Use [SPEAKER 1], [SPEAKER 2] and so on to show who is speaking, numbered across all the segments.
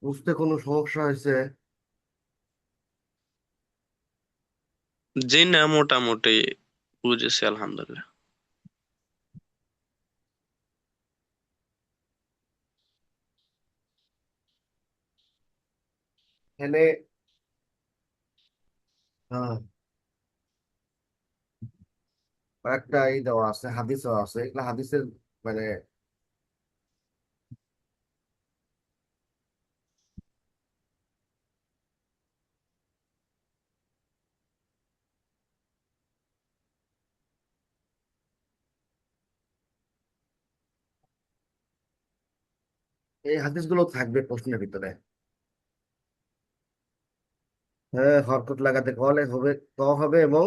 [SPEAKER 1] বুঝতে কোনো সমস্যা হয়েছে?
[SPEAKER 2] জি না, মোটামুটি বুঝেছি আলহামদুলিল্লাহ।
[SPEAKER 1] এখানে আহ, একটা দেওয়া আছে, হাদিসও আছে। এগুলো হাদিসের মানে এই হাদিসগুলো থাকবে প্রশ্নের ভিতরে। হ্যাঁ, হরকত লাগাতে কলে হবে, হবে এবং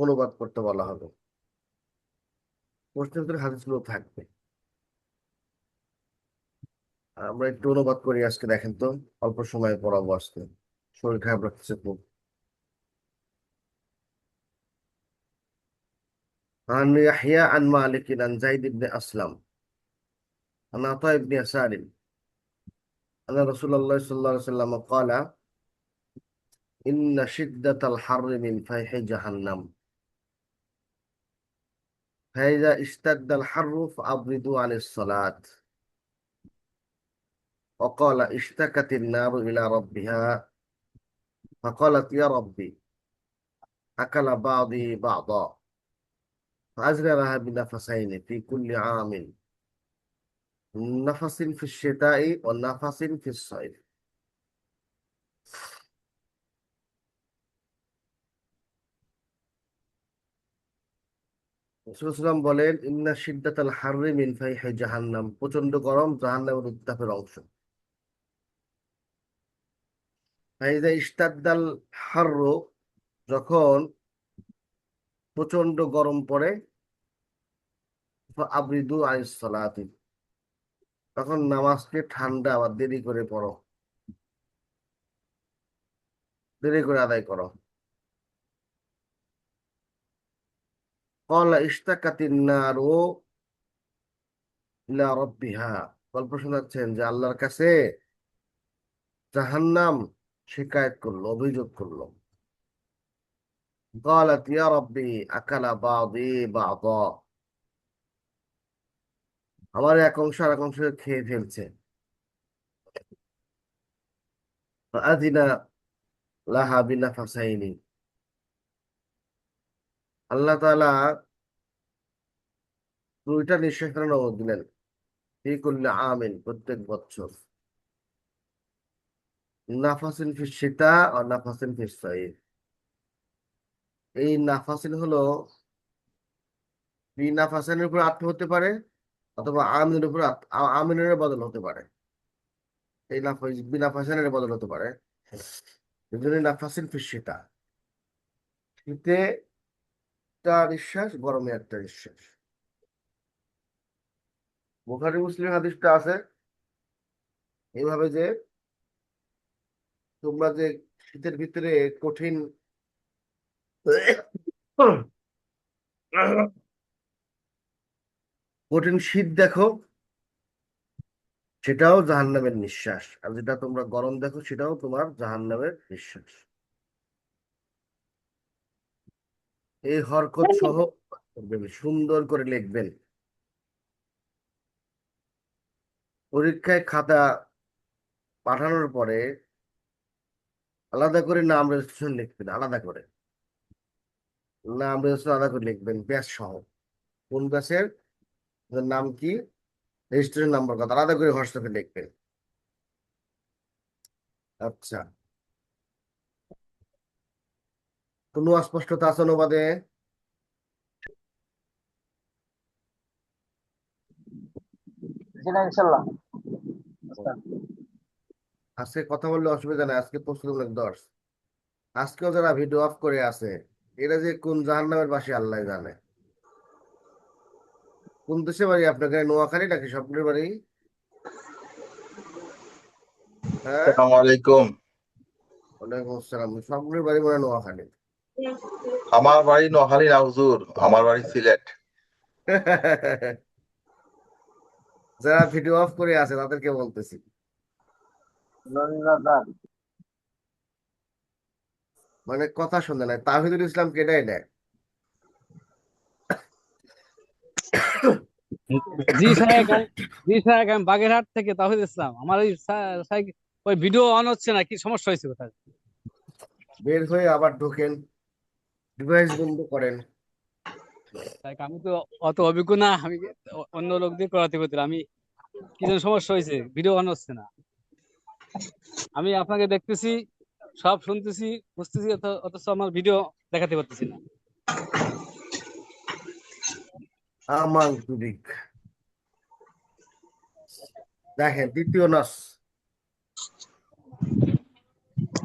[SPEAKER 1] অনুবাদ করতে বলা হবে। প্রশ্নের ভিতরে হাদিসগুলো থাকবে। আমরা একটু অনুবাদ করি আজকে, দেখেন তো। অল্প সময় পড়াবো আজকে, শরীর খারাপ লাগছে খুব। عن يحيى عن مالك عن زيد بن أسلم عن عطاء بن يسار أن رسول الله صلى الله عليه وسلم قال إن شدة الحر من فيح جهنم فإذا اشتد الحر فأبردوا عن الصلاة. وقال اشتكت النار إلى ربها فقالت يا ربي أكل بعضي بعضا فأزرى لها بنفسين في كل عام، نفس في الشتاء ونفس في الصيف. রাসূলুল্লাহ সাল্লাল্লাহু আলাইহি ওয়াসাল্লাম বলেন, ইন্না শিদ্দাতাল হাররি মিন ফাইহি জাহান্নাম, প্রচন্ড গরম জাহান্নামের উত্তাপের অংশ। ফাইজা ইশতাদ্দাল হাররু, যখন প্রচন্ড গরম পড়ে, আবরিদু আনিস সালাতি, তখন নামাজকে ঠান্ডা বা দেরি করে পড়ো, দেরি করে আদায় করো। ক্বালা ইশতাকাতিন নারু ইলা রাব্বিহা, গল্প শোনাচ্ছেন যে আল্লাহর কাছে জাহান্নাম শিকায়ত করলো, অভিযোগ করলো। قالت يا ربي أكل بعضي بعضا, আমার এক অংশ আর এক অংশ খেয়ে ফেলছে। আদিনা লাহা বিনাফাসাইনি, আল্লাহ তাআলা দুইটা নিঃশ্বাস ফেলানোর অনুমতি দিলেন। ফি কুল্লি আমিন, প্রত্যেক বছর। নাফাসিন ফিস শীতা আর নাফাসিন ফিস সাইফ। এই নাফাসিন হলো বিনাফাসানের উপর আত্ম হতে পারে, অথবা আমিনের উপর আমিনের বদল হতে পারে। এই নাফাস বিনাফাসানের বদল হতে পারে। এই জন্য নাফাসিন ফিস শীতা, শীতে একটা নিঃশ্বাস, গরমে একটা নিঃশ্বাস। বুখারী মুসলিম হাদিসটা আছে এইভাবে যে, তোমরা যে শীতের ভিতরে কঠিন কঠিন শীত দেখো, সেটাও জাহান্নামের নিঃশ্বাস। আর যেটা তোমরা গরম দেখো, সেটাও তোমার জাহান্নামের নিঃশ্বাস। এই হরকত সহ করবেন, সুন্দর করে লিখবেন। পরীক্ষায় খাতা পাঠানোর পরে আলাদা করে নাম রেজিস্ট্রেশন লিখবেন, আলাদা করে নাম রেজিস্ট্রেশন আলাদা করে লিখবেন, ব্যাচ সহ। কোন ব্যাচের, ওদের নাম কি, রেজিস্ট্রেশন নাম্বার কত, আলাদা করে হোয়াটসঅ্যাপে লিখবেন। আচ্ছা, কোনো অস্পষ্টতা আছে অনুবাদে?
[SPEAKER 3] জি না, ইনশাল্লাহ। বুঝতাম।
[SPEAKER 1] আজকে কথা বললে অসুবিধা নেই, আজকে প্রস্তুতিমূলক দর্শ। আজকেও যারা ভিডিও অফ করে আছে, এরা যে কোন জাহান্নামের বাসী আল্লাহ জানে। কোন দেশে বাড়ি আপনাকে, নোয়াখালী নাকি স্বপ্নের বাড়ি? হ্যাঁ,
[SPEAKER 4] আসসালামু আলাইকুম।
[SPEAKER 1] ওয়ালাইকুম আসসালাম। স্বপ্নের বাড়ি মনে হয় নোয়াখালী।
[SPEAKER 4] আমার বাড়ি নোয়াখালী না হুজুর, আমার বাড়ি সিলেট।
[SPEAKER 1] যারা ভিডিও অফ করে আছে তাদেরকে বলতেছি।
[SPEAKER 3] ললিতাদার
[SPEAKER 1] মানে কথা শুনে নাই, তাহিদুল ইসলাম কেটাই নেয়।
[SPEAKER 5] জি সাহেব জি সাহেব আমি বাগেরহাট থেকে তাহিদ ইসলাম। আমার ওই ওই ভিডিও অন হচ্ছে না, কি সমস্যা হয়েছে কোথায়?
[SPEAKER 1] বের হয়ে আবার ঢোকেন, ডিভাইস বন্ধ করেন।
[SPEAKER 5] তাই আমি তো অত অভিজ্ঞ না, আমি অন্য লোক দিয়ে করাতে পারতাম। আমি কি যেন সমস্যা হয়েছে, ভিডিও অন হচ্ছে না। আমি আপনাকে দেখতেছি, সব শুনতেছি, বুঝতেছি, অথচ আমার ভিডিও দেখাতে পারতেছি না।
[SPEAKER 1] আমার দুদিক দেখেন, দ্বিতীয় নাস।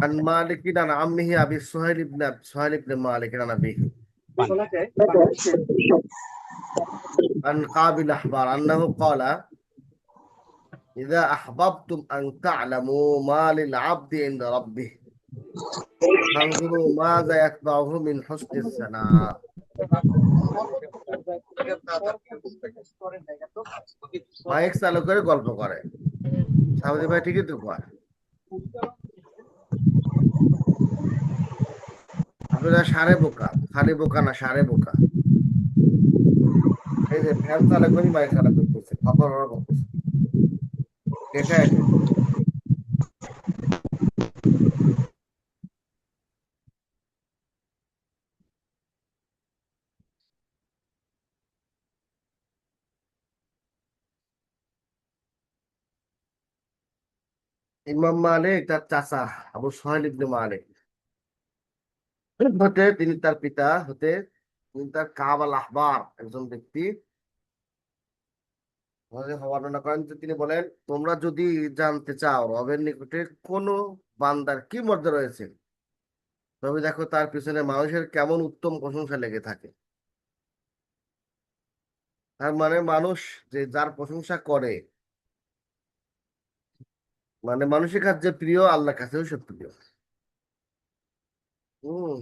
[SPEAKER 1] عن مالك عن عمه أبي سهيل بن مالك عن أبيه
[SPEAKER 5] পান।
[SPEAKER 1] عن قابل الأحبار أنه قال: إذا أحببتم أن تعلموا ما للعبد عند ربه فانظروا ماذا يتبعه من حسن الثناء. মাইক চালু করে গল্প করে, সামনে ভাই ঠিকই তো কয়। আপনারা সারে বোকা, খালি বোকা না, সারে বোকা। এই যে ফ্যান চালু করি, মাইক চালু করতেছে, খবর করতেছে, এটা এটা ইমাম মালিক তার চাচা আবু সোহেল ইবনে মালিক হতে, তিনি তার পিতা হতে, তিনি তার কাব আল আহবার একজন ব্যক্তি বর্ণনা করেন যে তিনি বলেন, তোমরা যদি জানতে চাও রবের নিকটে কোন বান্দার কি মর্যাদা রয়েছে, তবে দেখো তার পিছনে মানুষের কেমন উত্তম প্রশংসা লেগে থাকে। তার মানে মানুষ যে যার প্রশংসা করে, মানে মানুষের কাছে যে প্রিয়, আল্লাহর কাছেও সে প্রিয়। হম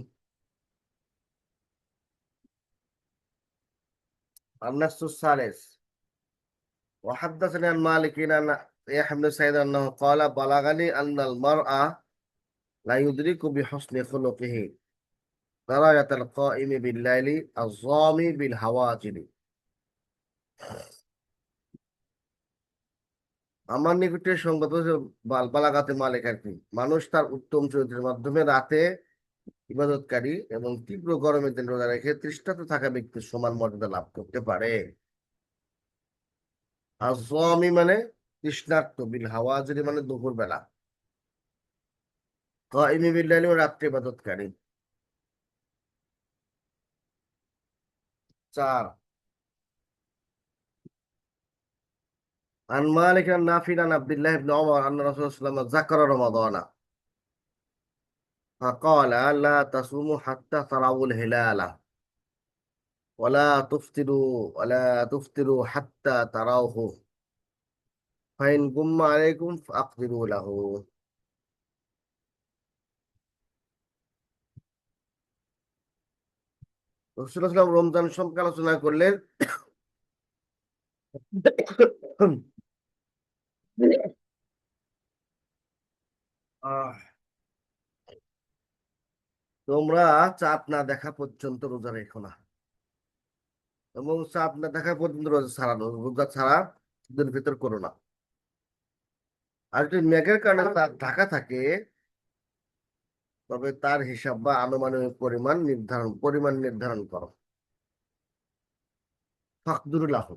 [SPEAKER 1] النص الثالث وحدثني عن مالك عن يحيى بن سعيد انه قال: بلغني ان المرأة لا يدرك بحسن خلقه درجة القائم بالليل الظامي بالهواجر. আমার নিকটে সংগত যে বালাগাতে মালিক আর কি, মানুষ তার উত্তম চরিত্রের মাধ্যমে রাতে ইবাদতকারী এবং তীব্র গরমের দিন রোজা রেখে তৃষ্ণার্ত থাকা ব্যক্তির সমান মর্যাদা লাভ করতে পারে। আর আমি মানে তৃষ্ণার্ত, বিল হাওয়াজিরি মানে দুপুর বেলা, কাইমি বিল্লাইলি মানে রাত্রে ইবাদতকারী। 4 عن مالك عن نافع عن عبد الله بن عمر أن رسول الله صلى الله عليه وسلم ذكر رمضان فقال: لا تصوموا حتى تروا الهلال ولا تفطروا حتى تروه فإن غم عليكم فأقدروا له. রাসূলুল্লাহ সাল্লাল্লাহু আলাইহি ওয়াসাল্লাম রমজান সম্পর্কে আলোচনা করলেন। আহ, তোমরা চাঁদ না দেখা পর্যন্ত রোজা রেখো না, এবং চাঁদ না দেখা পর্যন্ত রোজা ছাড়া ঈদের ভিতর করো না। আর যদি মেঘের কারণে চাঁদ ঢাকা থাকে, তবে তার হিসাব বা আনুমানিক পরিমাণ নির্ধারণ করো। ফাকদুরুল্লাহ,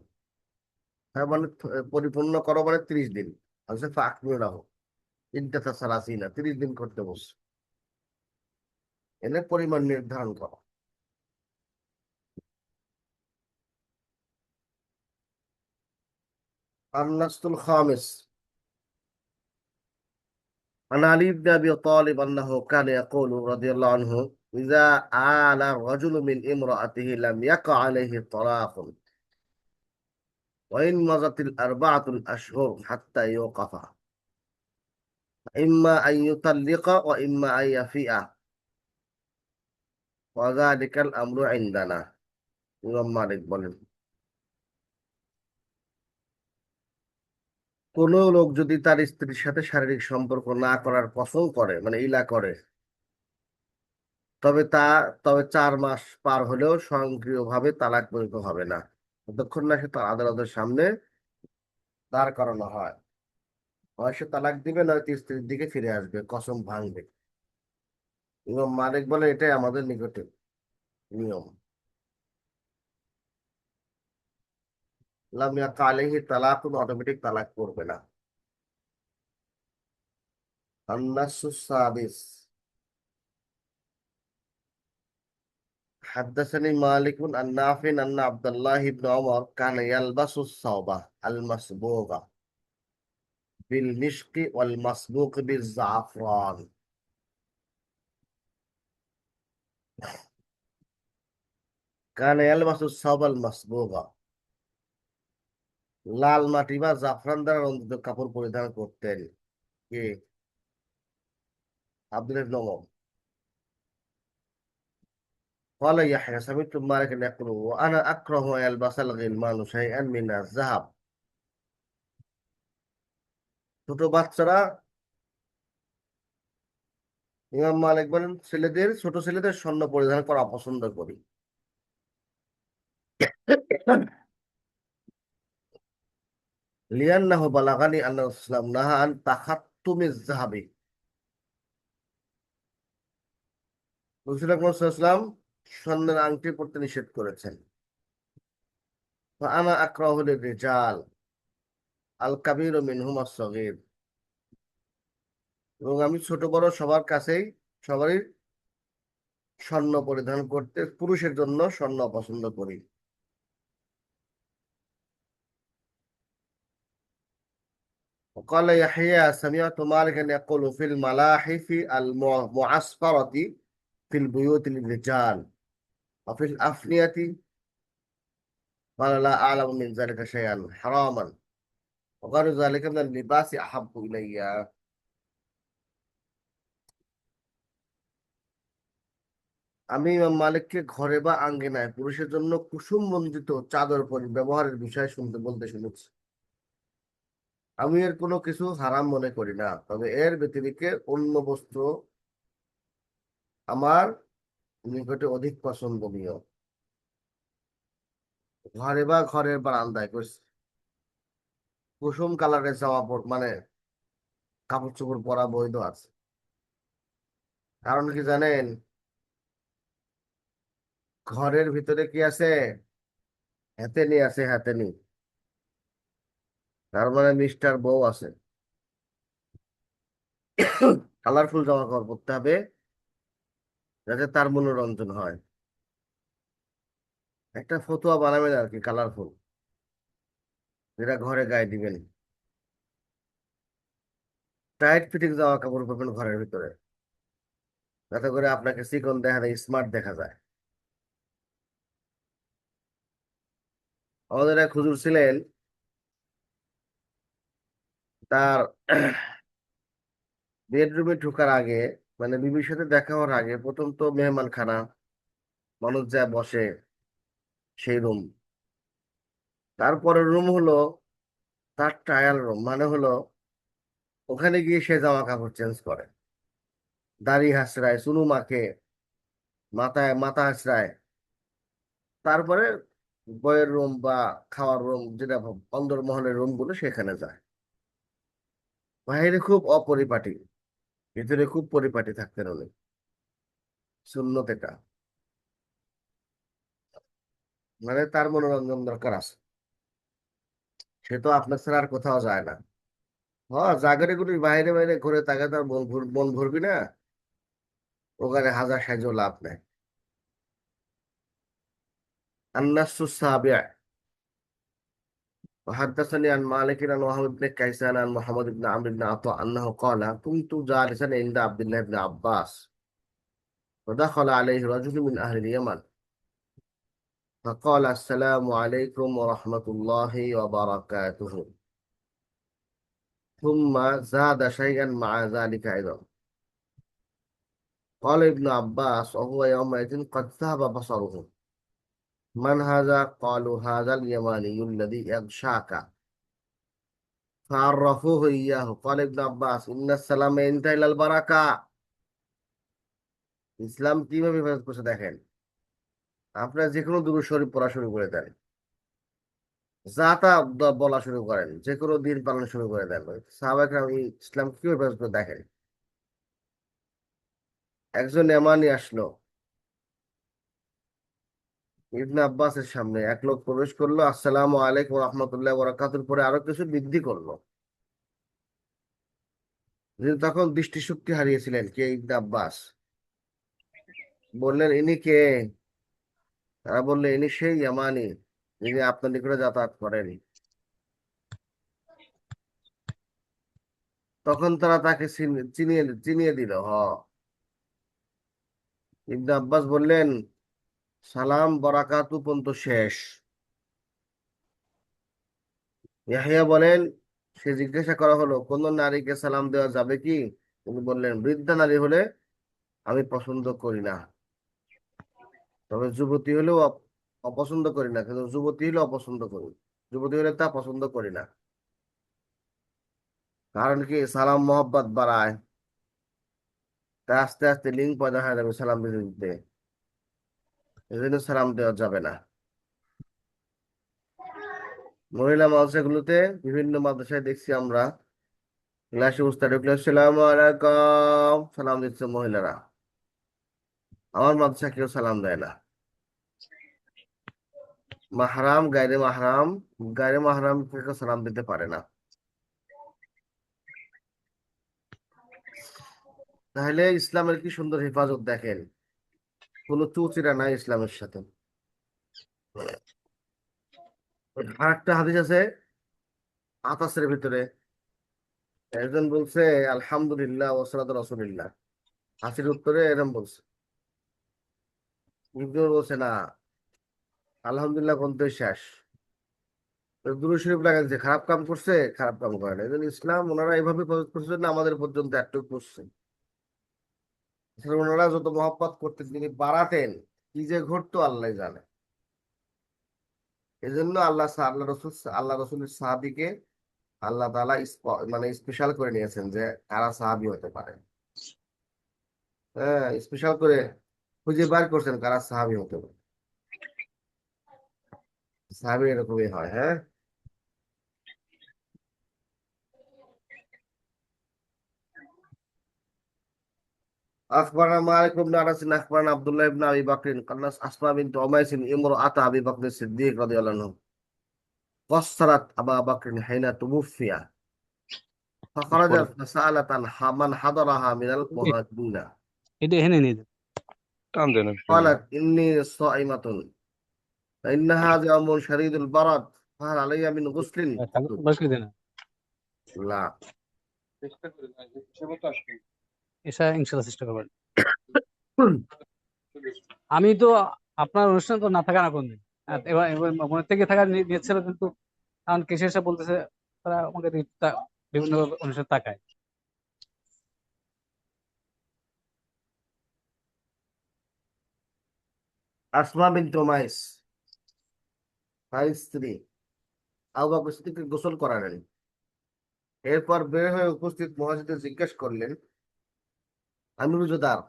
[SPEAKER 1] হ্যাঁ মানে পরিপূর্ণ করো মানে 30 দিন। আছে ফাকদুরুল্লাহ ইদ্দাতা সালাসিনা, 30 দিন করতে বস, এনে পরিমাণ নির্ধারণ করো। النص الخامس عن علي بن ابي طالب انه كان يقول رضي الله عنه: اذا آل الرجل من امرأته لم يقع عليه طلاق وإن مضت الأربعة الأشهر حتى يوقف إما أن يطلق وإما أن يفيء وذلك الأمر عندنا. ইমাম মালিক বলেন, কোনো লোক যদি তার স্ত্রীর সাথে শারীরিক সম্পর্ক না করার পছন্দ করে মানে ইলা করে, তবে তা তবে 4 মাস পার হলেও স্বয়ংক্রিয়ভাবে তালাক বৈধ হবে না, যতক্ষণ না সে তার আদালতের সামনে দাঁড় করানো হয়। হয় সে তালাক দিবে, নয়তো স্ত্রীর দিকে ফিরে আসবে, কসম ভাঙবে। ইমাম মালিক বলে এটাই আমাদের নিকটে নিয়ম। লাম ইয়াকা আলাইহি তালাকুন, অটোমেটিক তালাক করবে না। আন্নাসু সাদিস, حدثني مالك عن نافع أن عبد الله بن عمر كان يلبس الثوب المصبوغ بالمشق والمسبوق بالزعفران। كان يلبس الثوب المصبوغ, লাল মাটি বা জাফরান দ্বারা রঞ্জিত কাপড় পরিধান করতেন। কে? আব্দুল ইবনে ওমর। قال يحيى سمعت مالك يقول وانا اكره ان يلبس الغلمان شيئا من الذهب। ছোট বাচ্চারা, ইমাম মালিক বলেন ছোট ছেলেদের স্বর্ণ পরিধান করা অপছন্দ করি। লিয়ান্নাহু বালাগানি আন্না ইসলাম নাহা আন তাখাত্তুমিজ যাহাবি। রাসূল আকরাম সাল্লাল্লাহু আলাইহি ওয়াসাল্লাম স্বর্ণের আংটি পরতে নিষেধ করেছেন। আনা আক্রাহু লিরিজাল আল কাবীরু মিনহুম আস-সাগীর, এবং আমি ছোট বড় সবার কাছেই সবারই স্বর্ণ পরিধান করতে, পুরুষের জন্য স্বর্ণ পছন্দ করি। وقال يحيى سمعت مالكا يقول في الملاحف المعصفرة في البيوت للرجال وفي الأفنية، قال لا أعلم من ذلك شيئا حراما وغير ذلك من اللباس أحب إلي। আমি ইমাম মালিককে ঘরে বা আঙ্গিনায় পুরুষের জন্য কুসুম মণ্ডিত চাদর ব্যবহারের বিষয়ে বলতে শুনেছি। আমি এর কোনো কিছু হারাম মনে করি না, তবে এর ব্যতিরেকে অন্য বস্ত্র আমার নিকটে অধিক পছন্দনীয়। ঘরে বা ঘরের বারান্দায় কুসুম কালারের জামা পর মানে কাপড় চোপড় পরা বৈধ আছে। কারণ কি জানেন? ঘরের ভিতরে কি আছে? হ্যাতেনি আছে, হ্যাতেনি, তার মানে মিস্টার বউ আছে। কালারফুল জামা কাপড় পরতে হবে যাতে তার মনোরঞ্জন হয়। একটা ফতুয়া বানাবেন আর কি, কালারফুল, যেটা ঘরে গায়ে দিবেন। টাইট ফিটিং জামা কাপড় পরবেন ঘরের ভিতরে, যাতে করে আপনাকে চিকন দেখা যায়, স্মার্ট দেখা যায়। আমাদের এক হুজুর ছিলেন, তার বেডরুমে ঢোকার আগে মানে বিবির সাথে দেখা হওয়ার আগে প্রথম তো মেহমান খানা, মানুষ যা বসে সেই রুম, তারপরের রুম হলো তার ট্রায়াল রুম, মানে হলো ওখানে গিয়ে সে জামা কাপড় চেঞ্জ করে, দাড়ি হাসড়ায়, চুনু মাখে, মাথায় মাথা হাসড়ায়, তারপরে বইয়ের রুম বা খাওয়ার রুম, যেটা অন্দরমহলের রুম গুলো, সেখানে যায়। বাইরে খুব অপরিপাটি, ভিতরে খুব পরিপাটি থাকতেন উনি। সুন্নত এটা, মানে তার মনোরঞ্জন দরকার আছে, সে তো আপনার ছাড়া আর কোথাও যায় না। হ্যাঁ, জাগরে গুলির বাইরে বাইরে ঘুরে তাকে তার মন ভরবি না, ওখানে হাজার সাহায্য লাভ নেই। আন্নাসু সাবিয়া وحدثني عن مالك عن وهب بن كيسان عن محمد بن عمرو بن عطاء أنه قال كنت جالسا عند عبد الله بن عباس فدخل عليه رجل من أهل اليمن فقال السلام عليكم ورحمة الله وبركاته، ثم زاد شيئا مع ذلك أيضا. قال ابن عباس وهو يومئذ قد ذهب بصره، من هذا؟ قالوا هذا اليماني الذي يغشاك. فعرفوه إياه قال ابن عباس إن السلام ينتهي إلى البركة ইসলাম কিভাবে হেফাজত করছে দেখেন আপনারা যে কোনো দুরূদ শরীফ পড়া শুরু করে দেন যা তা বলা শুরু করেন যে কোনো দিন পালন শুরু করে দেন সাহাবায়ে কেরাম এই ইসলাম কিভাবে হেফাজত করে দেখেন একজন এমানি আসলো ইবনে আব্বাসের সামনে এক লোক প্রবেশ করলো আসসালামু আলাইকুম রহমতুল্লাহ বরাকাতুর পরে আরো কিছু বৃদ্ধি করলো তিনি তখন দৃষ্টিশক্তি হারিয়েছিলেন কে ইবনে আব্বাস বললেন ইনি কে তারা বললে ইনি সেই ইয়ামানি যিনি আপনার নিকটে যাতায়াত করেন তখন তারা তাকে চিনিয়ে চিনিয়ে দিল ইবনে আব্বাস বললেন সালাম বরাকাতু পর্যন্ত শেষ ইয়াহিয়া বলেন সে জিজ্ঞাসা করা হলো কোন নারীকে সালাম দেওয়া যাবে কি তিনি বললেন বৃদ্ধা নারী হলে আমি পছন্দ করি না তবে যুবতী হলেও অপছন্দ করি না কিন্তু যুবতী হলে অপছন্দ করি যুবতী হলে তা পছন্দ করি না কারণ কি সালাম মোহাব্বত বাড়ায় তা আস্তে আস্তে লিঙ্ক পয়দা হয়ে যাবে সালাম দিতে দিতে এই জন্য সালাম দেওয়া যাবে না মহিলা মাদ্রাসাগুলোতে বিভিন্ন মাদ্রাসায় দেখছি আমরা ক্লাসে উস্তাদ ঢুকলে সালাম আলাইকুম সালাম দিচ্ছে মহিলারা আমার মাদ্রাসা কেউ সালাম দেয় না মাহরাম গায়রে মাহরাম কেউ সালাম দিতে পারে না তাহলে ইসলামের কি সুন্দর হেফাজত দেখেন কোনো চুচিরা নাই ইসলামের সাথে আরেকটা হাদিস আছে আতাসের ভিতরে একজন বলছে আলহামদুলিল্লাহ ওয়াসসালাতু রাসূলিল্লাহ হাসির উত্তরে এরকম বলছে দ্বিতীয় বলছে না আলহামদুলিল্লাহ কোনটাই শেষ দুরূদ শরীফ লাগাইছে খারাপ কাম করছে খারাপ কাম করে না এই জন্য ইসলাম ওনারা এইভাবে প্রয়োগ করছে না আমাদের পর্যন্ত একটু করছে আসলে ওনারা যত মহব্বত করতেন তিনি বাড়াতেন কি যে ঘটতো আল্লাহ জানে এই জন্য আল্লাহ রসুলের সাহাবিকে আল্লাহ তাআলা মানে স্পেশাল করে নিয়েছেন যে কারা সাহাবি হতে পারে হ্যাঁ স্পেশাল করে খুঁজে বার করছেন কারা সাহাবি হতে পারে সাহাবি এরকমই হয় হ্যাঁ أخبرنا مالك بن أنس أخبرنا عبد الله بن أبي بكر قال أسماء بنت عميس امرأة أبي بكر الصديق رضي الله عنه قصرت أبا بكر حين توفي فخرجت فسألت عن من حضرها من المهاجرين
[SPEAKER 5] এটা এখানে নিয়ে যান।
[SPEAKER 6] টান দেন একটু।
[SPEAKER 1] قالت إني صائمة فإن هذا يوم شديد البرد فهل علي من غسل؟
[SPEAKER 5] বাস করে দেন
[SPEAKER 1] لا
[SPEAKER 5] এসা ইনশাআল্লাহ চেষ্টা করবেন আমি তো আপনার অনুষ্ঠান তো না থাকা না কোনদিন এবার এবার মনে থেকে থাকা নিয়েছিল কিন্তু কারণ কেসে এসে বলতেছে তারা আমাকে বিভিন্ন অনুষ্ঠান তাকায়
[SPEAKER 1] আসমা বিনতে উমাইস তার স্ত্রী আবু বকর সিদ্দিককে গোসল করালেন এরপর বের হয়ে উপস্থিত মুহাজিরদের জিজ্ঞেস করলেন আমি রোজাদার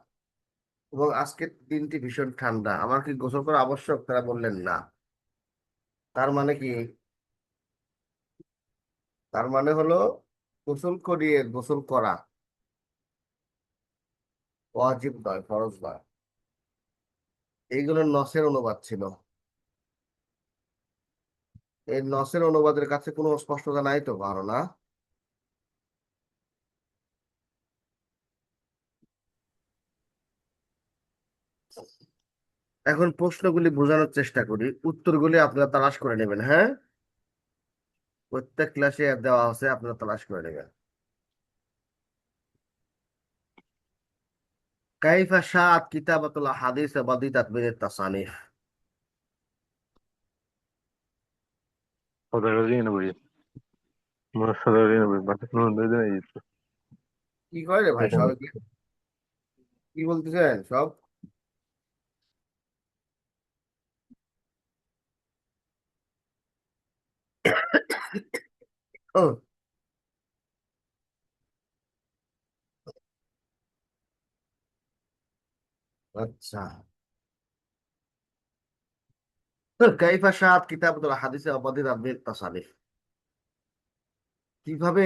[SPEAKER 1] এবং আজকের দিনটি ভীষণ ঠান্ডা আমার কি গোসল করা আবশ্যক তারা বললেন না তার মানে কি তার মানে হলো গোসল করা ওয়াজিব নয় ফরজ নয় এইগুলো নসের অনুবাদ ছিল এই নসের অনুবাদের কাছে কোনো স্পষ্টতা নাই তো ধারণা এখন প্রশ্নগুলি বোঝানোর চেষ্টা করি উত্তরগুলি আপনারা তালাশ করে নেবেন হ্যাঁ প্রত্যেক ক্লাসে দেওয়া আছে আপনারা তালাশ করে নেবেন কাইফা শাআত কিতাবাতুল হাদিস বাদিতাত বিন তাসানিফ
[SPEAKER 6] صدقين بي ما صدقين بي بس نون بدنا يجي
[SPEAKER 1] কি করে রে ভাই সব কি বলতেছেন সব ও আচ্ছা, তো কাইফা শাআত কিতাবাতুল হাদিসে অবাদিত আবিল তাসানিফ, কিভাবে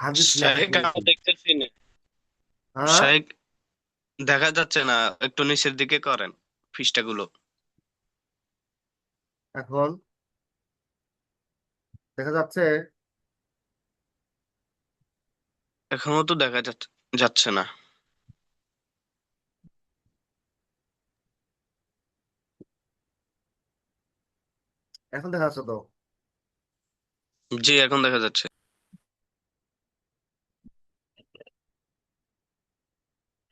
[SPEAKER 1] হাদিস লেখা
[SPEAKER 2] শাহেক আমি
[SPEAKER 1] হয়েছে?
[SPEAKER 2] দেখতেছি না।
[SPEAKER 1] হ্যাঁ,
[SPEAKER 2] শাহেক দেখা যাচ্ছে না, একটু নিচের দিকে করেন পৃষ্ঠাগুলো।
[SPEAKER 1] এখন দেখা যাচ্ছে?
[SPEAKER 2] এখনো তো দেখা যাচ্ছে যাচ্ছে না।
[SPEAKER 1] এখন দেখা যাচ্ছে তো?
[SPEAKER 2] জি, এখন দেখা যাচ্ছে।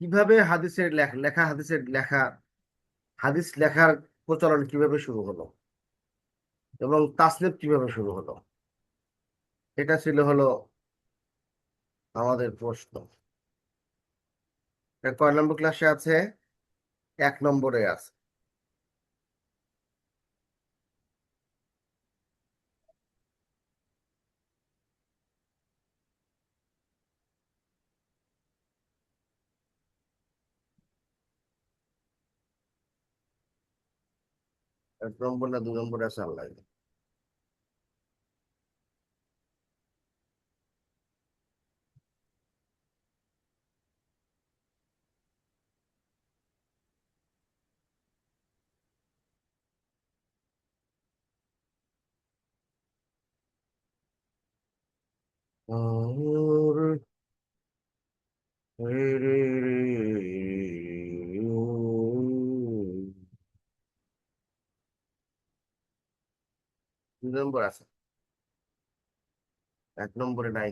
[SPEAKER 1] কিভাবে হাদিসের লেখা হাদিসের লেখা, হাদিস লেখার প্রচলন কিভাবে শুরু হলো এবং তাসনিফ কিভাবে শুরু হলো, এটা ছিল হলো আমাদের প্রশ্ন। এটা কয় নম্বর ক্লাসে আছে? 1 নম্বরে আছে। এক নম্বর না 2 নম্বরে আছে, আল্লাহ জানে। ওর, রে, রে, রে, ও। 2 নম্বর আছে, 1 নম্বরে নাই।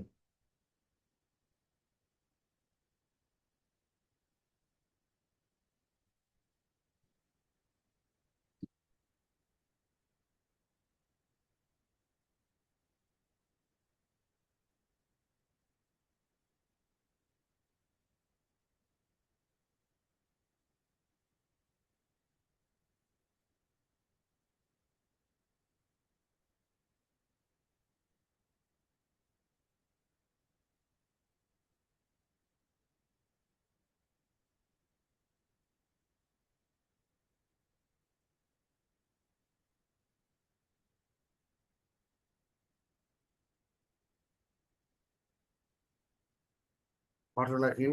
[SPEAKER 1] ঘটনা কি?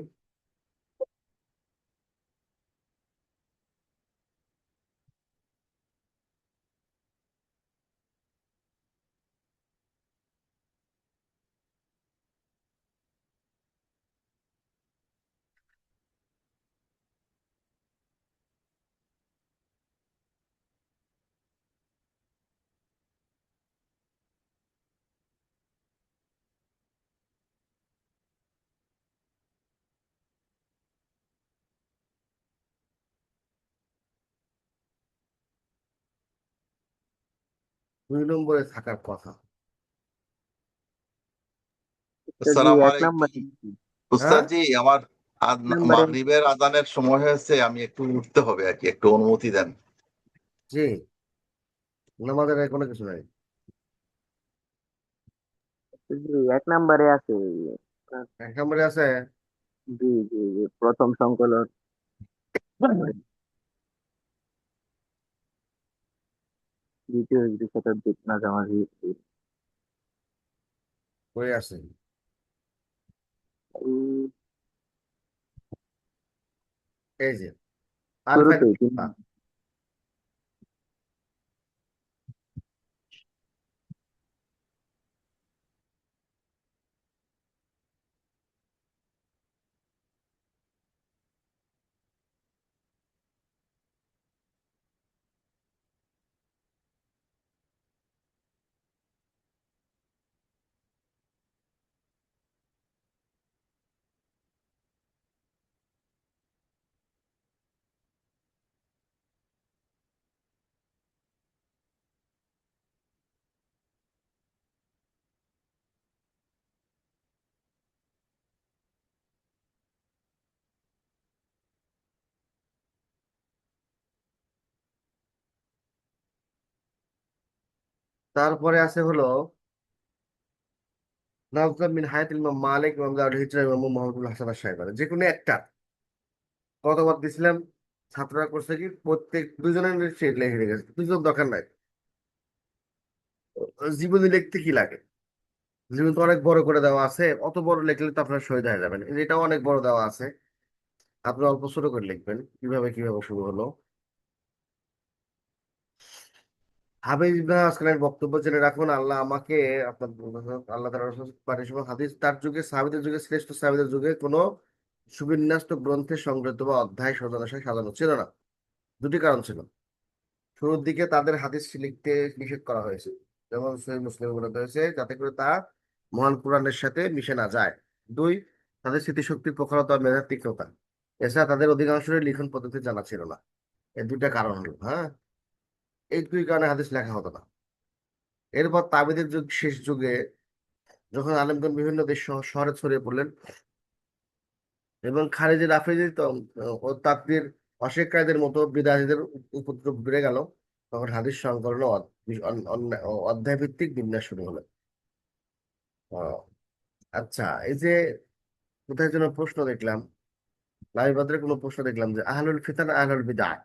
[SPEAKER 1] দুই নম্বরে থাকার কথা।
[SPEAKER 3] তো জি
[SPEAKER 4] আসসালামু
[SPEAKER 3] এক
[SPEAKER 4] আলাইকুম।
[SPEAKER 3] নম্বরে,
[SPEAKER 1] হ্যাঁ,
[SPEAKER 4] উস্তাদ জি, আমার
[SPEAKER 3] নম্বরে
[SPEAKER 4] মাগরিবের আজানের সময় হয়েছে, আমি একটু উঠতে হবে আর কি, একটু অনুমতি দেন।
[SPEAKER 1] জি, আমাদের কোনো কিছু নাই।
[SPEAKER 3] জি 1 নম্বরে আছে।
[SPEAKER 1] 1 নম্বরে আছে।
[SPEAKER 3] জি জি জি, প্রথম সংকলন, দ্বিতীয় হিজরি শতাব্দীর মাঝামাঝি।
[SPEAKER 1] হয়ে আছে।
[SPEAKER 3] এই
[SPEAKER 1] এই যে আল ফায়দা।
[SPEAKER 3] শুরুতেই
[SPEAKER 1] তারপরে আছে হলো নাজম মিন হায়াত ইমাম মালিক, ইমাম দারুল হিজরা, ইমাম মুহাম্মদ বিন হাসান আশ-শাইবানি, যে কোনো একটা। কতবার দিছিলাম, ছাত্ররা করছে কি প্রত্যেক দুজনের সে লিখে গেছে, দুজন দরকার নাই, জীবনী লিখতে কি লাগে, জীবন তো অনেক বড় করে দেওয়া আছে, অত বড় লিখলে তো আপনার শহীদ হয়ে যাবেন, এটাও অনেক বড় দেওয়া আছে, আপনি অল্প ছোট করে লিখবেন কিভাবে কিভাবে শুরু হলো। হাফেজ ইবনে আসকালের বক্তব্য জেনে রাখুন, আল্লাহ আমাকে আপনার আল্লাহ তাআলা রাসূল পাঠিয়েছেন এবং হাদিস তার যুগে সাহাবীদের যুগে শ্রেষ্ঠ সাহাবীদের যুগে কোনো সুবিন্যস্ত গ্রন্থে সংগৃহীত বা অধ্যায় সাজানো সাজানো ছিল না। দুটি কারণ ছিল। শুরুর দিকে তাদের হাদিস লিখতে নিষেধ করা হয়েছে, যেমন সহিহ মুসলিমে উল্লেখ হয়েছে, যাতে করে তা মহান কোরআনের সাথে মিশে না যায়। দুই, তাদের স্মৃতিশক্তির প্রখরতা ও মেধার তীক্ষ্ণতা। এছাড়া তাদের অধিকাংশের লিখন পদ্ধতি জানা ছিল না। এই দুইটা কারণ হলো, হ্যাঁ, এই দুই কারণে হাদিস লেখা হতো না। এরপর তাবেদের যুগ শেষ যুগে যখন আলেমগণ বিভিন্ন দেশ শহরে ছড়িয়ে পড়লেন এবং খারিজি রাফেজি ও তাকদির অস্বীকারীদের মতো বিদাতীদের উপদ্রব বেড়ে গেল, তখন হাদিস সংকলন ও অধ্যায় ভিত্তিক বিন্যাস শুরু হলো। আহ, আচ্ছা, এই যে কোথায় যেন প্রশ্ন দেখলাম, লাইবাদের কোনো প্রশ্ন দেখলাম যে আহলুল ফিতান আহলুল বিদআহ,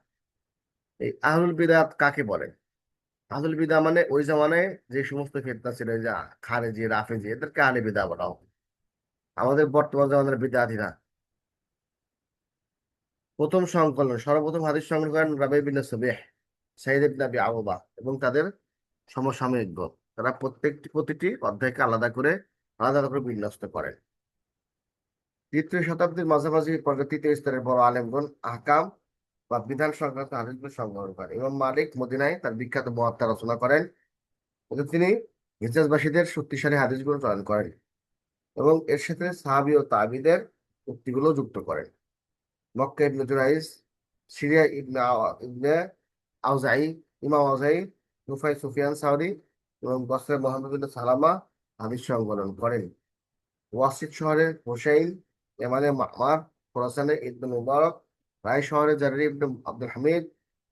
[SPEAKER 1] এই আহলুল বিদআত কাকে বলে? আহলুল বিদআহ মানে ওই জামানায় যে সমস্ত ফিতনা ছিল, এই যে খারেজি রাফেজি, এদেরকে আহলে বিদআহ বলা হয়। আমাদের বর্তমান জামানার বিদআতীরা। প্রথম সংকলন, সর্বপ্রথম হাদিস সংগ্রহ করেন রাবি বিন সুবইহ, সাইদ ইবনে আবি আরুবা এবং তাদের সমসাময়িকগণ। তারা প্রতিটি অধ্যায়কে আলাদা আলাদা করে বিন্যস্ত করেন। তৃতীয় শতাব্দীর মাঝামাঝি পর্যায়ে তৃতীয় স্তরের বড় আলেমগণ আহকাম বা বিধান সংক্রান্ত হাদিসগুলো সংগ্রহ করেন। ইমাম মালিক মদিনায় তার বিখ্যাত মুয়াত্তা রচনা করেন, এতে তিনি হিজাজবাসীদের শক্তিশালী হাদিসগুলো চয়ন করেন এবং এর সাথে সাহাবী ও তাবিদের উক্তিগুলো যুক্ত করেন। মক্কা ইবনে জুরাইজ, সিরিয়া ইবনে আউজাই, ইমাম আউজাই, নুফাই সুফিয়ান সাউরি এবং বসরার মোহাম্মদ বিন সালামা হাদিস সংকলন করেন। ওয়াসিক শহরে হোসাইন, ইয়ামানে মামার, খোরাসানে ইবনে মুবারক, রায় শহরে জারির ইবনে আব্দুল হামিদ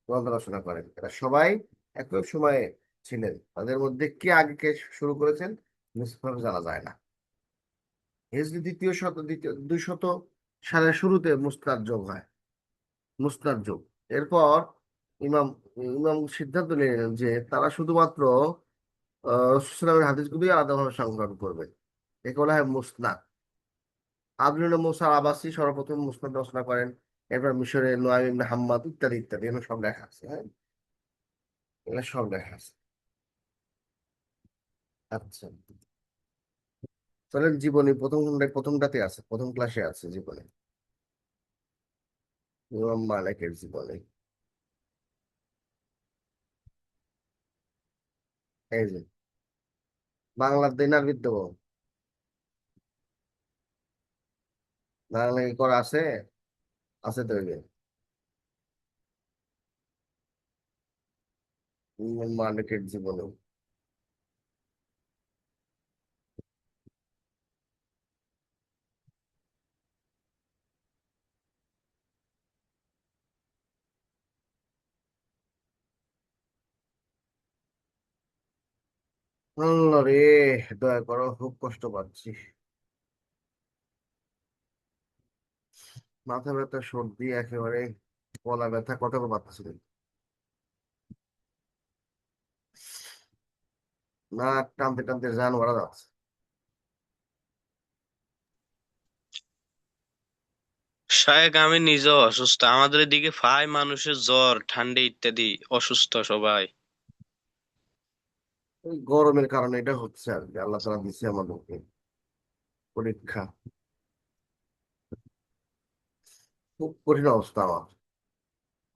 [SPEAKER 1] গ্রন্থ রচনা করেন। এরা সবাই একই সময়ে ছিলেন, তাদের মধ্যে কে আগে কে শুরু করেছেন নিশ্চিতভাবে জানা যায় না। হিজরি দ্বিতীয় 200 সালের শুরুতে মুসনাদ যোগ হয়, মুসনাদ যুগ। এরপর ইমাম ইমাম সিদ্ধান্ত নিলেন যে তারা শুধুমাত্র রাসূলুল্লাহর হাদিসগুলোই আলাদাভাবে সংগ্রহ করবে, একে বলা হয় মুসনাদ। আবদুল মুসা আবাসি সর্বপ্রথম মুসনাদ রচনা করেন। এরপর মিশরে নোয়াইম ইবনে হাম্মাদ ইত্যাদি ইত্যাদি, এগুলো সব লেখা আছে, হ্যাঁ, এগুলো সব লেখা আছে। আচ্ছা, চলেন জীবনী প্রথমটাতে আছে, প্রথম ক্লাসে আছে জীবনী, ইমাম মালিকের জীবনী। এই যে বাংলার দিনার বিদ্যমান, বাংলা কি করা আছে? আছে তো, এই যে ইমাম মালিকের জীবনী। আল্লাহ রে, দয়া করো, খুব কষ্ট পাচ্ছি, মাথা ব্যথা, সর্দি, একেবারে গলা ব্যথা, কথা বলতে পারতেছি না। না, টানতে টানতে জান মারা যাচ্ছে।
[SPEAKER 2] শায়েখ আমি নিজেও অসুস্থ, আমাদের এদিকে প্রায় মানুষের জ্বর ঠান্ডা ইত্যাদি অসুস্থ সবাই।
[SPEAKER 1] এই গরমের কারণে এটা হচ্ছে আর কি, আল্লাহ তাআলা দিচ্ছে আমাদেরকে পরীক্ষা। খুব কঠিন অবস্থা আমার,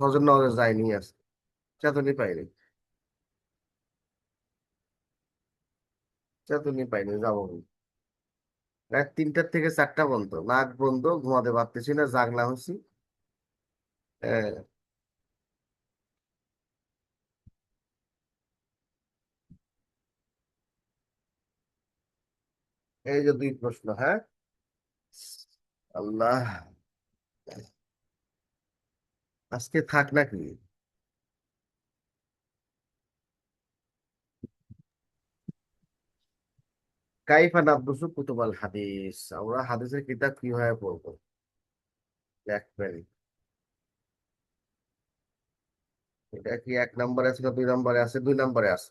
[SPEAKER 1] ফজর নামাজে যাইনি আজকে, চেতনই পাইনি, চেতনই পাইনি, যাবো কি? রাত 3টা থেকে 4টা পর্যন্ত নাক বন্ধ, ঘুমাতে পারতেছি না, জাগনা হচ্ছি। আহ, এই যে 2 প্রশ্ন, হ্যাঁ, আল্লাহ, আজকে থাক নাকি? কাইফা নাদরুসু কুতুবাল হাদিস, আমরা হাদিসের কিতাব কিভাবে পড়বো, লেখবেন। এটা কি 1 নম্বরে আছে না 2 নম্বরে আছে? 2 নম্বরে আছে।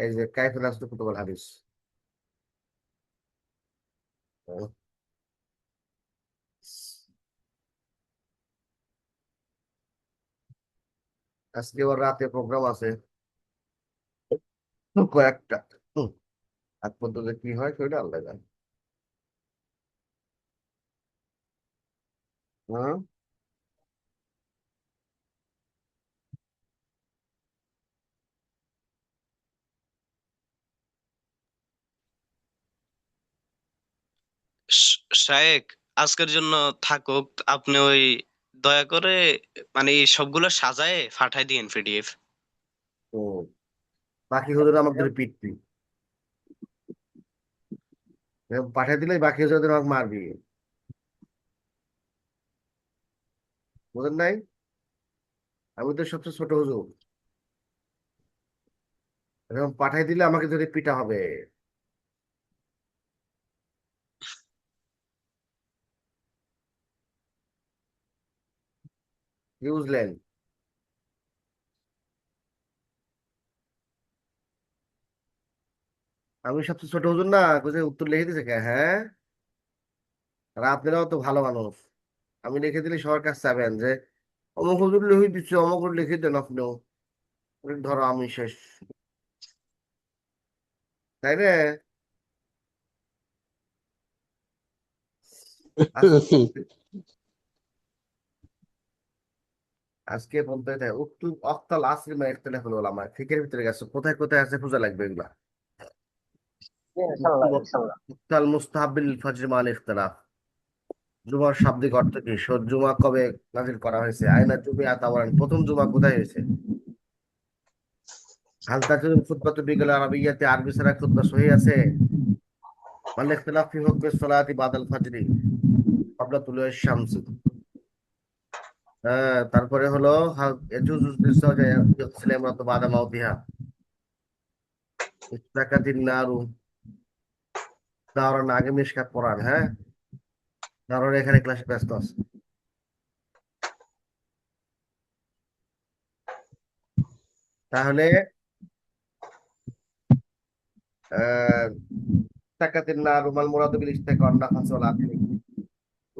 [SPEAKER 1] এই যে কাইফ নাসরু কুতুবুল হাদিস। হুম। আজকে ওর রাতে প্রোগ্রাম আছে কয়েকটা। হুম। আজ পর্যন্ত কি হয় সেটা আল্লাহ জানে। হুম।
[SPEAKER 2] শায়েক, আজকের জন্য থাকুক। আপনি ওই দয়া করে মানে এই সবগুলো সাজায়ে পাঠাই দিন পিডিএফ।
[SPEAKER 1] হুম। বাকি হুজুর আমাকে ধরে পিটবি, পাঠিয়ে দিলে বাকি হুজুর আমাকে মারবি, বুঝেন নাই? আমি তো সবচেয়ে ছোট হুজুর, এরকম পাঠিয়ে দিলে আমাকে ধরে পিটা হবে। কি বুঝলেন? আমি সবচেয়ে ছোট হুজুর না, কোথায় উত্তর লিখে দিয়েছে কে? হ্যাঁ, আর আপনারাও তো ভালো মানুষ, আমি লিখে দিলে সবার কাছে চাবেন যে অমুক হুজুর লিখে দিচ্ছে, অমুক হুজুর লিখে দেন আপনিও, ধরো আমি শেষ, তাই না? আজ- আজকে বলতে উক্তু অক্তাল আসরি মা ইখতিলাফুল উলামা, ফিকের ভিতরে গেছে, কোথায় কোথায় আছে খোঁজা লাগবে এগুলা। উক্তু
[SPEAKER 3] ইনশাল্লাহ ইনশাল্লাহ।
[SPEAKER 1] ওয়াক্তাল মুস্তাহাবিল ফজর মাল ইখতিলাফ। জুমার শাব্দিক অর্থ কি? জুমা কবে নাজিল করা হয়েছে? আয়না জুমি আতাওয়ারান, প্রথম জুমা কোথায় হয়েছে? হাল তাজুল খুতবাতু বিল আরাবিয়াতে, আরবি ছাড়া খুতবা সহি আছে? মাল ইখতিলাফ ফি হুকমি সালাতি বাদাল ফজরি ক্বাবলা তুলুই শামস। হ্যাঁ, তারপরে হলো ইয়াজুজু লিসাওজা ইয়াগসিল ইমরাতু বাদা মাউতিহা, ইস্তাকাতিন নারু, দাওরান আগে মিশকাত পড়ান। হ্যাঁ, দাওরান এখানে ক্লাসে ব্যস্ত আছে। তাহলে আহ ইস্তাকাতিন নারু মাল মুরাদু বিল ইস্তাকা ওয়ান নাফাস ওয়াল আকলি,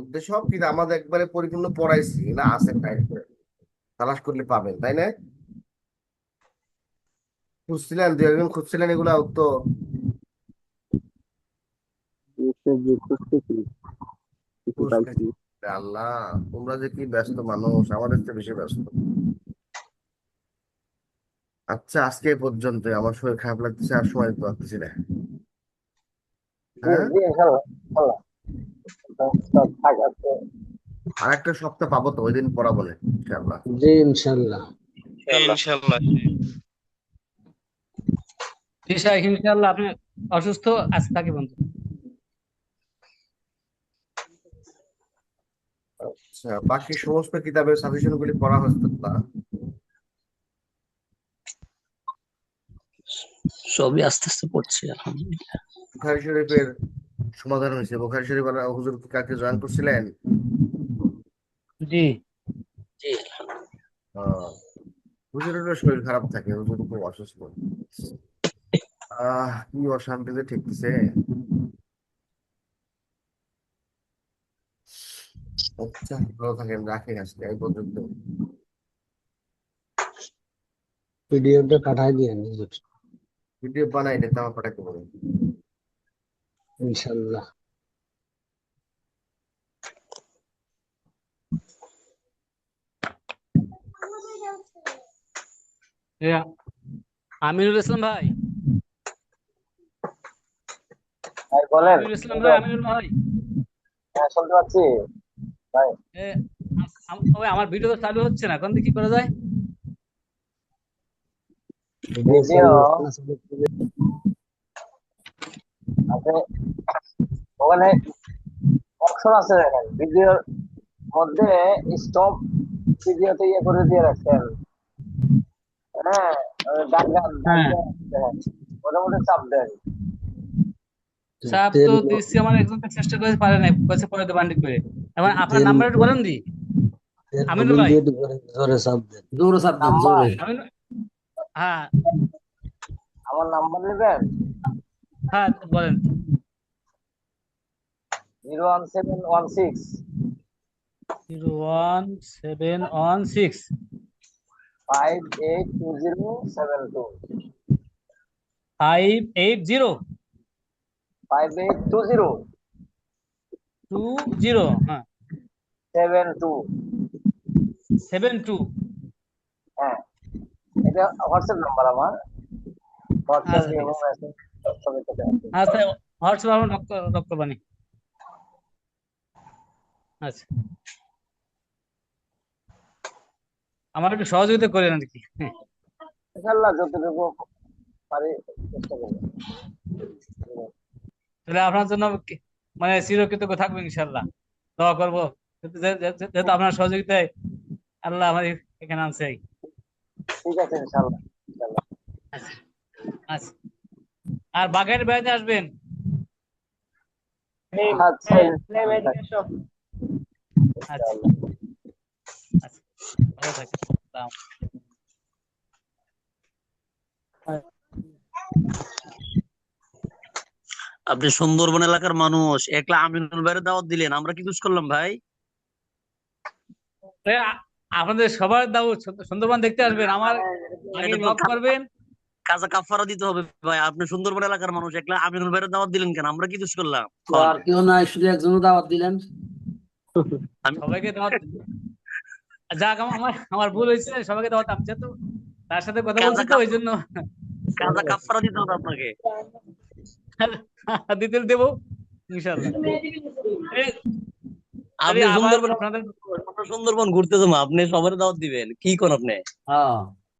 [SPEAKER 1] উদ্দেশ্য কি? আমাদের একবারে পরিপূর্ণ পড়াইছি না, আছে টাইপ করে তালাশ করলে পাবেন, তাই না? খুঁজছিলেন, দু একজন খুঁজছিলেন এগুলা উত্তর।
[SPEAKER 3] যে খুঁজতেছি, কিছু
[SPEAKER 1] খুঁজতে-
[SPEAKER 3] পাইছি।
[SPEAKER 1] আল্লাহ, তোমরা যে কি ব্যস্ত মানুষ, আমাদের চেয়ে বেশি ব্যস্ত। আচ্ছা, আজকে এই পর্যন্ত। আমার শরীর খারাপ লাগতেছে, আর সময় দিতে পারতেছি না।
[SPEAKER 3] জি
[SPEAKER 1] হ্যাঁ,
[SPEAKER 3] জি ইনশাল্লাহ ইনশাল্লাহ। সব থাক আছে।
[SPEAKER 1] আর একটা সপ্তাহ পাবো তো, ওই দিন পড়াবো না ইনশাআল্লাহ।
[SPEAKER 7] জি ইনশাল্লাহ।
[SPEAKER 2] ইনশাল্লাহ।
[SPEAKER 5] জি শাহেখ, ইনশাআল্লাহ। আপনি অসুস্থ, আজ থাকি বন্ধু।
[SPEAKER 1] আচ্ছা, বাকি সমস্ত কিতাবের সাজেশন গুলি পড়া হচ্ছে না?
[SPEAKER 7] সবই আস্তে আস্তে পড়ছি আলহামদুলিল্লাহ।
[SPEAKER 1] বুখারী শরীফের সমাধান হয়েছে? বুখারী শরীফ আলা হুজুর কি কাকে জয়েন করছিলেন?
[SPEAKER 5] জি।
[SPEAKER 7] জি আলহামদুলিল্লাহ।
[SPEAKER 1] হুজুরেরও শরীর খারাপ থাকে, হুজুর খুব অসুস্থ। কি অশান্তিতে ঠেকতেছে। আচ্ছা, ভালো থাকেন, রাখি আজকে এই পর্যন্ত।
[SPEAKER 7] পিডিএফটা পাঠাই দিয়েন হুজুর।
[SPEAKER 1] ভিডিও বানাই এটা আমার পাঠাতে বলুন।
[SPEAKER 7] ইনশাল্লাহ।
[SPEAKER 5] এ, আমিনুল ইসলাম ভাই,
[SPEAKER 3] ভাই বলেন।
[SPEAKER 5] আমিনুল ইসলাম ভাই, আমিনুল ভাই।
[SPEAKER 3] হ্যাঁ শুনতে পাচ্ছি ভাই।
[SPEAKER 5] এ, ওই আমার ভিডিও তো চালু হচ্ছে না, এখন কি করা যায়?
[SPEAKER 7] ভিডিও
[SPEAKER 3] ভিডিও
[SPEAKER 7] চালু করতে
[SPEAKER 3] আপনি ওখানে অপশন আছে দেখেন, ভিডিওর মধ্যে স্টপ ভিডিওতে ইয়ে করে দিয়ে রাখছেন। হ্যাঁ, ডান ডান ডান
[SPEAKER 5] হ্যাঁ,
[SPEAKER 3] দেখেন, মোটামুটি চাপ দেন।
[SPEAKER 5] চাপ তো
[SPEAKER 7] তেল
[SPEAKER 5] দিচ্ছি, আমার একজনকে চেষ্টা করে পারে নাই, বলছে পরে দেব আন্টি করে। এখন আপনার
[SPEAKER 7] তেল
[SPEAKER 5] নাম্বার একটু বলেন দি।
[SPEAKER 7] এর
[SPEAKER 5] আমিনুল
[SPEAKER 7] ভলিউম
[SPEAKER 5] ভাই
[SPEAKER 7] দিয়ে একটু জোরে চাপ দেন।
[SPEAKER 1] জোরে চাপ দেন,
[SPEAKER 3] নাম্বার
[SPEAKER 1] জোরে।
[SPEAKER 5] আমিনুল, হ্যাঁ
[SPEAKER 3] আমার নাম্বার নেবেন
[SPEAKER 5] হ্যাঁ বলেন
[SPEAKER 3] 01716
[SPEAKER 5] 01716
[SPEAKER 3] 582072
[SPEAKER 5] 580
[SPEAKER 3] 5820
[SPEAKER 5] 20 হ্যাঁ
[SPEAKER 3] 72
[SPEAKER 5] 72
[SPEAKER 3] হ্যাঁ এটা হোয়াটসঅ্যাপ নাম্বার আমার হোয়াটসঅ্যাপ
[SPEAKER 5] আচ্ছা ঠিক
[SPEAKER 3] এবং
[SPEAKER 5] আছে
[SPEAKER 3] মেসেজ সবই থেকে আছে
[SPEAKER 5] আচ্ছা হোয়াটসঅ্যাপ আমার নক করবানি আচ্ছা আমার একটু সহযোগিতা করেন আর কি
[SPEAKER 3] ইনশাআল্লাহ যতটুকু পারি চেষ্টা করব
[SPEAKER 5] তাহলে আপনার জন্য মানে চিরকৃতজ্ঞ থাকবো ইনশাল্লাহ দোয়া করবো যেহেতু আপনার সহযোগিতায় আল্লাহ আমার এখানে আনছে
[SPEAKER 3] ঠিক আছে ইনশাআল্লাহ ইনশাআল্লাহ
[SPEAKER 5] আচ্ছা আচ্ছা আর বাগের বেড়াতে আসবেন
[SPEAKER 3] আচ্ছা
[SPEAKER 5] আচ্ছা আচ্ছা ভালো থাকেন আসসালাম।
[SPEAKER 8] আপনি সুন্দরবন এলাকার মানুষ, একলা আমিনুল ভাইয়ের দাওয়াত দিলেন, আমরা কি দোষ করলাম ভাই?
[SPEAKER 5] তাই আপনাদের সবার দাওয়াত সুন্দরবন দেখতে আসবেন, আমার আগে
[SPEAKER 8] এটা তো
[SPEAKER 5] নক করবেন।
[SPEAKER 8] কাজা কাফারা দিতে হবে ভাই। আপনি সুন্দরবন এলাকার মানুষ, একলা আমিনুল ভাইয়ের দাওয়াত দিলেন কেন? আমরা কি দোষ করলাম?
[SPEAKER 1] তো আর কেউ নাই, শুধু একজনও দাওয়াত দিলেন।
[SPEAKER 5] সবাইকে দাওয়াত যাক, আমার ভুল হয়েছে, সবাইকে দাওয়াত আমি যেহেতু তার সাথে কথা বলছি তো ওই জন্য
[SPEAKER 8] কাজা কাফারা দিতে হবে আপনাকে।
[SPEAKER 5] দিতে দেবো ইনশাল্লাহ।
[SPEAKER 8] আপনি
[SPEAKER 5] আবার
[SPEAKER 8] সুন্দরবন
[SPEAKER 5] আপনাদের
[SPEAKER 8] সুন্দরবন ঘুরতে যাবো, আপনি সবার দাওয়াত দিবেন কি কোন আপনি?
[SPEAKER 1] হ্যাঁ